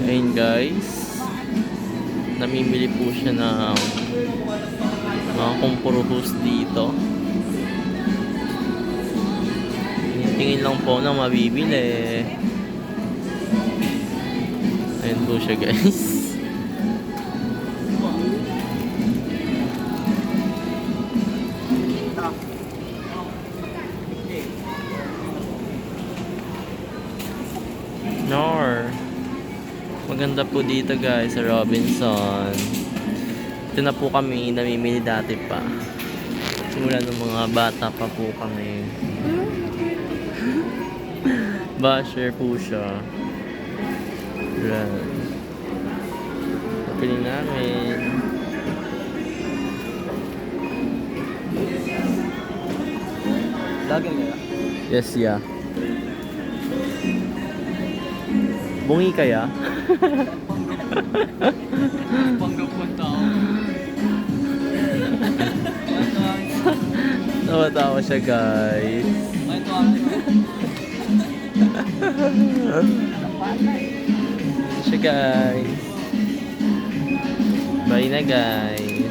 Ayun guys, namimili po siya ng mga kumpuruhos dito. Tingin lang po na mabibili. Ayun po siya guys. Nor. Maganda po dito guys sa Robinson. Ito na po kami namimili dati pa. Simula ng mga bata pa po kami. Basher po siya. Yan. Napili namin. Lagi nila. Yes, yeah. Bungi kaya? Panggap mo tao. Tawa-tawa siya guys. Ay, ito ano. Siya guys. Bye na guys.